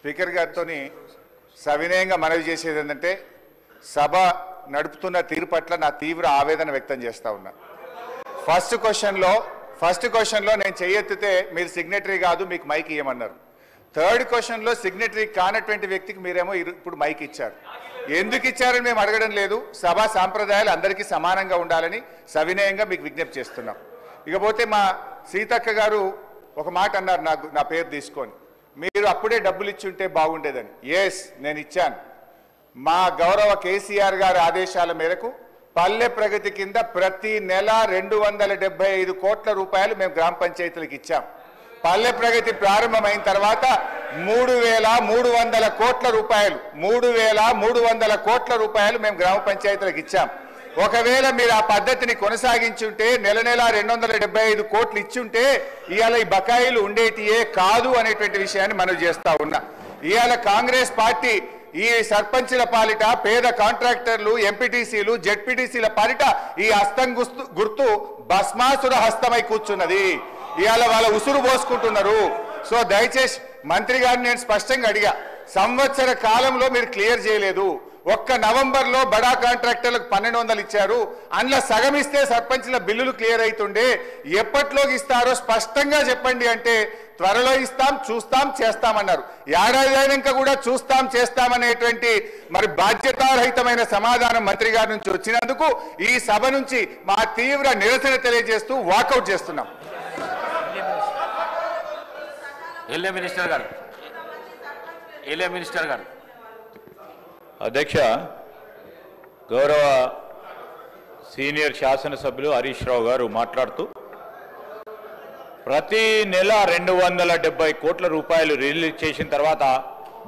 Speaker గారితో సవినయంగా మనవి చేసేది ఏంటంటే సభ నడుపుతున్న తీరు పట్ల నా తీవ్ర ఆవేదన వ్యక్తం చేస్తా ఉన్నా. ఫస్ట్ క్వశ్చన్లో నేను చెయ్యెత్తితే మీరు సిగ్నేటరీ కాదు, మీకు మైక్ ఇవ్వమన్నారు. థర్డ్ క్వశ్చన్లో సిగ్నేటరీ కానటువంటి వ్యక్తికి మీరేమో ఇప్పుడు మైక్ ఇచ్చారు. ఎందుకు ఇచ్చారని మేము అడగడం లేదు. సభా సాంప్రదాయాలు అందరికీ సమానంగా ఉండాలని సవినయంగా మీకు విజ్ఞప్తి చేస్తున్నాం. ఇకపోతే మా సీతక్క గారు ఒక మాట అన్నారు, నా పేరు తీసుకొని, మీరు అప్పుడే డబ్బులు ఇచ్చి ఉంటే బాగుండేదని. ఎస్, నేను ఇచ్చాను. మా గౌరవ కేసీఆర్ గారి ఆదేశాల మేరకు పల్లె ప్రగతి కింద ప్రతి నెల 275 కోట్ల రూపాయలు మేము గ్రామ పంచాయతీలకు ఇచ్చాం. పల్లె ప్రగతి ప్రారంభమైన తర్వాత 3,300 కోట్ల రూపాయలు 3,300 కోట్ల రూపాయలు మేము గ్రామ పంచాయతీలకు ఇచ్చాం. ఒకవేళ మీరు ఆ పద్ధతిని కొనసాగించుంటే నెల 275 కోట్లు ఇచ్చుంటే ఇవాళ ఈ బకాయిలు ఉండేటియే కాదు అనేటువంటి విషయాన్ని మనం చేస్తా ఉన్నా. ఇవాళ కాంగ్రెస్ పార్టీ ఈ సర్పంచుల పాలిట, పేద కాంట్రాక్టర్లు, ఎంపీటీసీలు, జెడ్పీటీసీల పాలిట ఈ హస్తం గుర్తు భస్మాసుర హస్తమై కూర్చున్నది. ఇవాళ వాళ్ళ ఉసురు పోసుకుంటున్నారు. సో దయచేసి మంత్రి గారిని నేను స్పష్టంగా అడిగా, సంవత్సర కాలంలో మీరు క్లియర్ చేయలేదు. ఒక్క నవంబర్లో బడా కాంట్రాక్టర్లకు 1,200 ఇచ్చారు. అందులో సగం ఇస్తే సర్పంచ్ల బిల్లులు క్లియర్ అవుతుండే. ఎప్పట్లోకి ఇస్తారో స్పష్టంగా చెప్పండి అంటే త్వరలో ఇస్తాం, చూస్తాం, చేస్తామన్నారు. ఏడాది అయినాక కూడా చూస్తాం, చేస్తామనేటువంటి మరి బాధ్యతారహితమైన సమాధానం మంత్రి గారి నుంచి వచ్చినందుకు ఈ సభ నుంచి మా తీవ్ర నిరసన తెలియజేస్తూ వాకౌట్ చేస్తున్నాం. మినిస్టర్ గారు అధ్యక్ష, గౌరవ సీనియర్ శాసనసభ్యులు హరీష్ రావు గారు మాట్లాడుతూ ప్రతి నెల 270 కోట్ల రూపాయలు రిలీజ్ చేసిన తర్వాత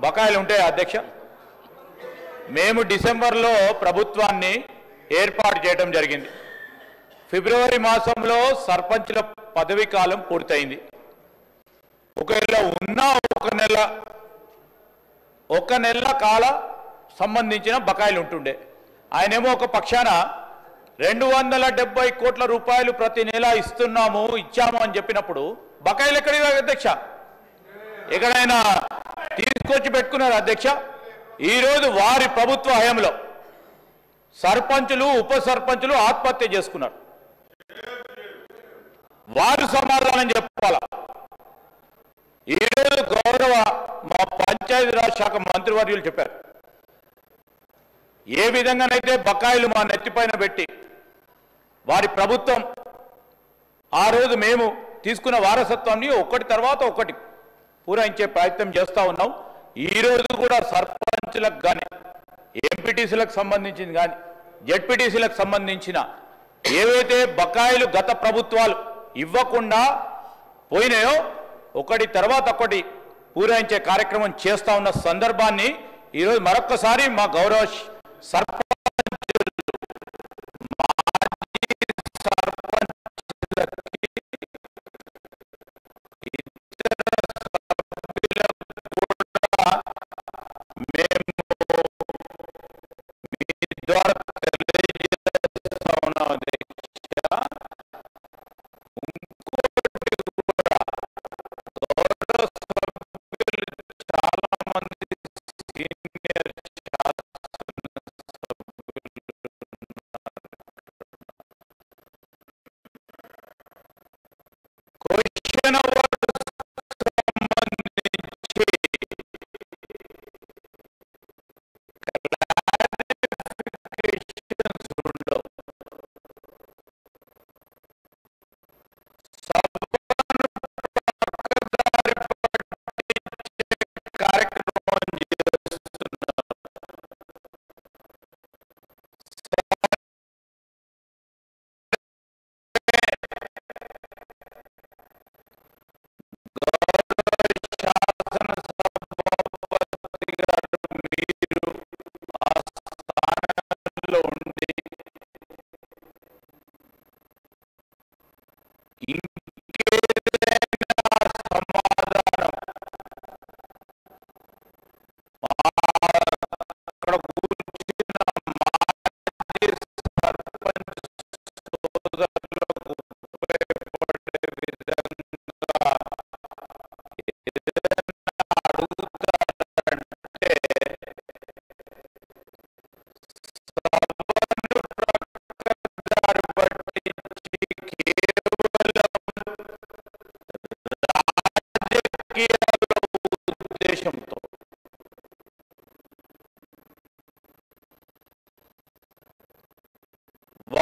బకాయిలు ఉంటాయి. అధ్యక్ష, మేము డిసెంబర్లో ప్రభుత్వాన్ని ఏర్పాటు చేయడం జరిగింది. ఫిబ్రవరి మాసంలో సర్పంచ్ల పదవీ కాలం పూర్తయింది. ఒకవేళ ఉన్న ఒక నెల కాల సంబంధించిన బకాయిలు ఉంటుండే. ఆయనేమో ఒక పక్షాన 270 కోట్ల రూపాయలు ప్రతి నెల ఇచ్చాము అని చెప్పినప్పుడు బకాయిలు ఎక్కడివి అధ్యక్ష? ఎక్కడైనా తీసుకొచ్చి పెట్టుకున్నారు అధ్యక్ష? ఈరోజు వారి ప్రభుత్వ హయాంలో సర్పంచులు, ఉప సర్పంచులు ఆత్మహత్య చేసుకున్నారు. వారు సమాధానం చెప్పాలా? ఈరోజు గౌరవ మా పంచాయతీరాజ్ శాఖ మంత్రివర్యులు చెప్పారు, ఏ విధంగానైతే బకాయిలు మా నెత్తిపైన పెట్టి వారి ప్రభుత్వం ఆ రోజు మేము తీసుకున్న వారసత్వాన్ని ఒకటి తర్వాత ఒకటి పూరించే ప్రయత్నం చేస్తూ ఉన్నాం. ఈరోజు కూడా సర్పంచులకు కానీ, ఎంపీటీసీలకు సంబంధించింది కానీ, జెడ్పీటీసీలకు సంబంధించిన ఏవైతే బకాయిలు గత ప్రభుత్వాలు ఇవ్వకుండా పోయినాయో ఒకటి తర్వాత ఒకటి పూరించే కార్యక్రమం చేస్తూ ఉన్న సందర్భాన్ని ఈరోజు మరొక్కసారి మా గౌరవ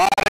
వారి